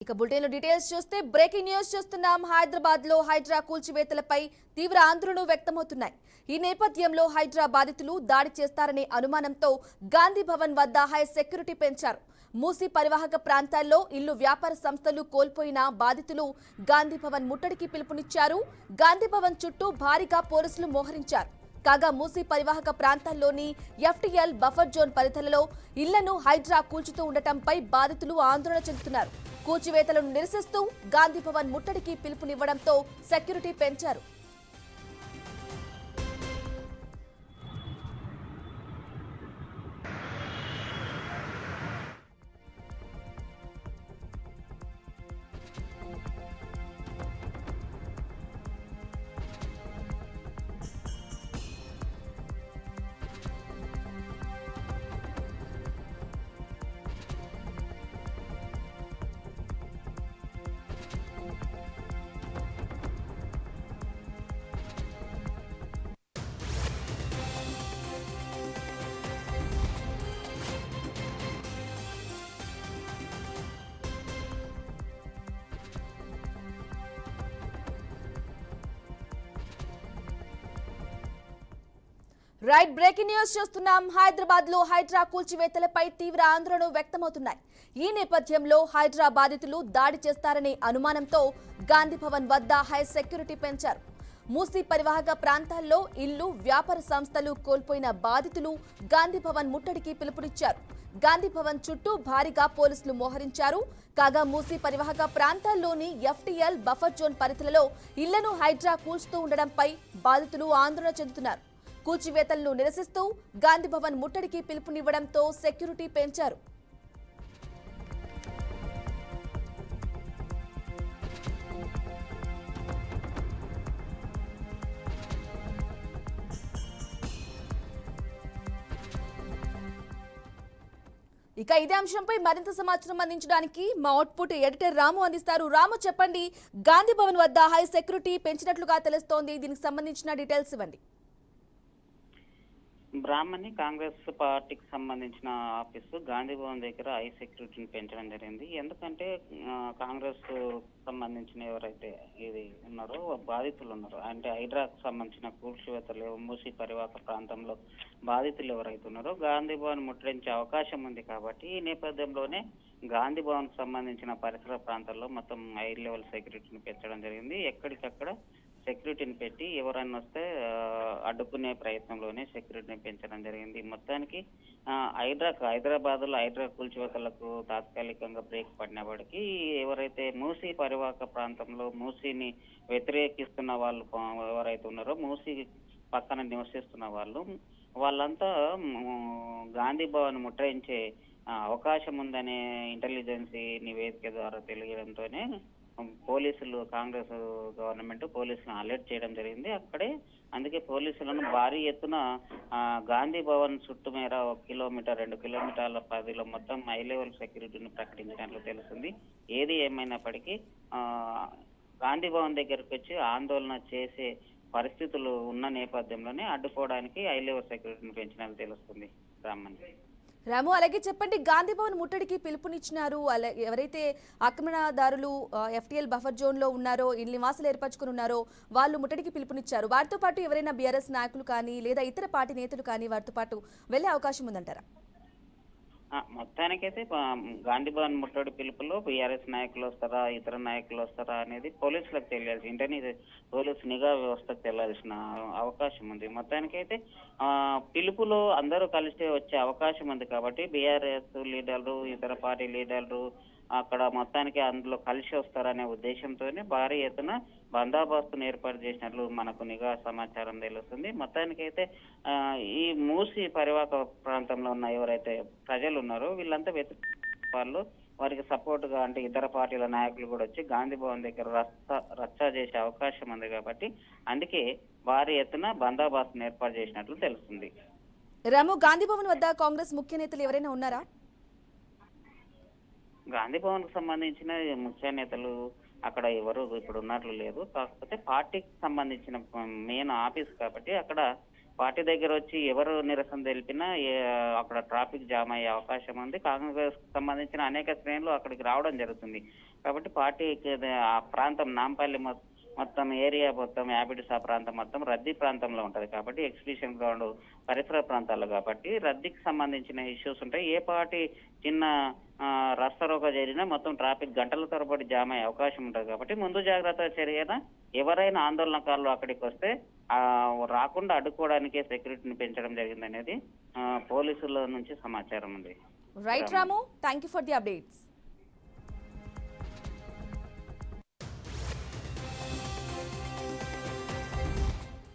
ఇక బులెటిన్ లో డీటెయిల్స్ చూస్తే బ్రేకింగ్ న్యూస్ చూస్తున్నాం. హైదరాబాద్ లో హైడ్రా కూల్చివేతలపై తీవ్ర ఆందోళనలు వ్యక్తమవుతున్నాయి. ఈ నేపథ్యంలో హైడ్రా బాధితులు దాడి చేస్తారనే అనుమానంతో గాంధీ భవన్ వద్ద హై సెక్యూరిటీ పెంచారు. మూసీ పరివాహక ప్రాంతాల్లో ఇల్లు వ్యాపార సంస్థలు కోల్పోయిన బాధితులు గాంధీ భవన్ ముట్టడికి పిలుపునిచ్చారు. గాంధీ భవన్ చుట్టూ భారీగా పోలీసులు మోహరించారు. కాగా మూసీ పరివాహక ప్రాంతాల్లోని ఎఫ్టీఎల్ బఫర్ జోన్ పరిధిలో ఇళ్లను హైడ్రా కూల్చుతూ ఉండటంపై బాధితులు ఆందోళన చెందుతున్నారు. కూల్చివేతలను నిరసిస్తూ గాంధీ భవన్ ముట్టడికి పిలుపునివ్వడంతో సెక్యూరిటీ పెంచారు. రైట్, బ్రేకింగ్ న్యూస్ చూస్తున్నాం. హైదరాబాద్ లో హైడ్రా కూల్చివేతలపై తీవ్ర ఆందోళనలు వ్యక్తమవుతున్నాయి. ఈ నేపథ్యంలో హైడ్రా బాధితులు దాడి చేస్తారనే అనుమానంతో గాంధీ భవన్ వద్ద హై సెక్యూరిటీ పెంచారు. మూసీ పరివాహక ప్రాంతాల్లో ఇల్లు వ్యాపార సంస్థలు కోల్పోయిన బాధితులు గాంధీ భవన్ ముట్టడికి పిలుపునిచ్చారు. గాంధీ భవన్ చుట్టూ భారీగా పోలీసులు మోహరించారు. కాగా మూసీ పరివాహక ప్రాంతాల్లోని ఎఫ్టీఎల్ బఫర్ జోన్ పరిధిలో ఇళ్లను హైడ్రా కూల్చుతూ ఉండడంపై బాధితులు ఆందోళన చెందుతున్నారు. కూల్చివేతలను నిరసిస్తూ గాంధీ భవన్ ముట్టడికి పిలుపునివ్వడంతో సెక్యూరిటీ పెంచారు. ఇక ఇదే అంశంపై మరింత సమాచారం అందించడానికి మా అవుట్పుట్ ఎడిటర్ రాము అందిస్తారు. రాము, చెప్పండి, గాంధీ భవన్ వద్ద హై సెక్యూరిటీ పెంచినట్లుగా తెలుస్తోంది. దీనికి సంబంధించిన డీటెయిల్స్ ఇవ్వండి. బ్రాహ్మణి కాంగ్రెస్ పార్టీకి సంబంధించిన ఆఫీసు గాంధీ భవన్ దగ్గర హై సెక్యూరిటీని పెంచడం జరిగింది. ఎందుకంటే కాంగ్రెస్ సంబంధించిన ఎవరైతే ఇది ఉన్నారో బాధితులు ఉన్నారో, అంటే హైడ్రాకు సంబంధించిన కూల్చివేతలు మూసీ పరివాహక ప్రాంతంలో బాధితులు ఎవరైతే ఉన్నారో గాంధీ భవన్ ముట్టడించే అవకాశం ఉంది. కాబట్టి ఈ నేపథ్యంలోనే గాంధీ భవన్ సంబంధించిన పరిసర ప్రాంతాల్లో మొత్తం హై లెవెల్ సెక్యూరిటీని పెంచడం జరిగింది. ఎక్కడికక్కడ సెక్యూరిటీని పెట్టి ఎవరన్నా వస్తే అడ్డుకునే ప్రయత్నంలోనే సెక్యూరిటీని పెంచడం జరిగింది. మొత్తానికి హైదరాబాద్ లో హైడ్రా కూల్చివేతలకు తాత్కాలికంగా బ్రేక్ పడినప్పటికీ ఎవరైతే మూసీ పరివాహక ప్రాంతంలో మూసీని వ్యతిరేకిస్తున్న వాళ్ళు ఎవరైతే ఉన్నారో, మూసీ పక్కన నివసిస్తున్న వాళ్ళంతా గాంధీ భవన్ ముట్టడించే అవకాశం ఉందనే ఇంటెలిజెన్సీ నివేదిక ద్వారా తెలియడంతోనే పోలీసులు, కాంగ్రెస్ గవర్నమెంట్ పోలీసులను అలర్ట్ చేయడం జరిగింది. అందుకే పోలీసులను భారీ ఎత్తున గాంధీ భవన్ చుట్టూ మేర 1 కిలోమీటర్ 2 కిలోమీటర్ల పరిధిలో మొత్తం హై లెవెల్ సెక్యూరిటీని ప్రకటించినట్లు తెలుస్తుంది. ఏది ఏమైనప్పటికీ గాంధీ భవన్ దగ్గరకు వచ్చి ఆందోళన చేసే పరిస్థితులు ఉన్న నేపథ్యంలోనే అడ్డుకోవడానికి హై లెవెల్ సెక్యూరిటీని పెంచినట్లు తెలుస్తుంది. రాము, అలాగే చెప్పండి, గాంధీ భవన్ ముట్టడికి పిలుపునిచ్చినారు. ఎవరైతే ఆక్రమణదారులు ఎఫ్టీఎల్ బఫర్ జోన్ లో ఉన్నారో, ఇల్లు నివాసాలు ఏర్పరచుకుని ఉన్నారో వాళ్ళు ముట్టడికి పిలుపునిచ్చారు. వారితో పాటు ఎవరైనా బీఆర్ఎస్ నాయకులు కానీ లేదా ఇతర పార్టీ నేతలు కానీ వారితో పాటు వెళ్లే అవకాశం ఉందంటారా? మొత్తానికైతే గాంధీ భవన్ ముట్టడి పిలుపులో బీఆర్ఎస్ నాయకులు వస్తారా, ఇతర నాయకులు వస్తారా అనేది పోలీసులకు తెలియాల్సి, ఇంటర్నీ పోలీసు నిఘా వ్యవస్థకు తెలియాల్సిన అవకాశం ఉంది. మొత్తానికైతే పిలుపులో అందరూ కలిసి వచ్చే అవకాశం ఉంది. కాబట్టి బీఆర్ఎస్ లీడర్లు, ఇతర పార్టీ లీడర్లు అక్కడ మొత్తానికి అందులో కలిసి వస్తారనే ఉద్దేశంతోనే భారీ ఎత్తున బందోబస్తును ఏర్పాటు చేసినట్లు మనకు నిఘా సమాచారం తెలుస్తుంది. మొత్తానికైతే ఈ మూసీ పరివాహక ప్రాంతంలో ఉన్న ఎవరైతే ప్రజలు ఉన్నారో వీళ్ళంతా వారికి సపోర్ట్ గా, అంటే ఇతర పార్టీల నాయకులు కూడా వచ్చి గాంధీ భవన్ దగ్గర రచ్చ చేసే అవకాశం ఉంది. కాబట్టి అందుకే భారీ ఎత్తున బందోబస్తును ఏర్పాటు చేసినట్లు తెలుస్తుంది. రాము, గాంధీ భవన్ వద్ద కాంగ్రెస్ ముఖ్య నేతలు ఎవరైనా ఉన్నారా? గాంధీ భవన్ కు సంబంధించిన ముఖ్య నేతలు అక్కడ ఎవరు ఇప్పుడు ఉన్నట్లు లేదు. కాకపోతే పార్టీకి సంబంధించిన మెయిన్ ఆఫీస్ కాబట్టి అక్కడ పార్టీ దగ్గర వచ్చి ఎవరు నిరసన తెలిపినా అక్కడ ట్రాఫిక్ జామ్ అయ్యే అవకాశం ఉంది. కాంగ్రెస్ సంబంధించిన అనేక శ్రేణులు అక్కడికి రావడం జరుగుతుంది. కాబట్టి పార్టీకి ఆ ప్రాంతం నాంపల్లి మొత్తం ఏరియా మొత్తం యాబిడ్స్ ఆ ప్రాంతం మొత్తం రద్దీ ప్రాంతంలో ఉంటది. కాబట్టి ఎగ్జిబిషన్ గ్రౌండ్ పరిసర ప్రాంతాల్లో కాబట్టి రద్దీకి సంబంధించిన ఇష్యూస్ ఉంటాయి. ఏ పార్టీ చిన్న రస్తారోకో జరిగినా మొత్తం ట్రాఫిక్ గంటల తరబడి జామ్ అయ్యే అవకాశం ఉంటుంది. కాబట్టి ముందు జాగ్రత్త చర్యన ఎవరైనా ఆందోళనకారులు అక్కడికి వస్తే రాకుండా అడ్డుకోవడానికే సెక్యూరిటీని పెంచడం జరిగిందనేది పోలీసుల నుంచి సమాచారం ఉంది. Right Ramu, thank you for the updates.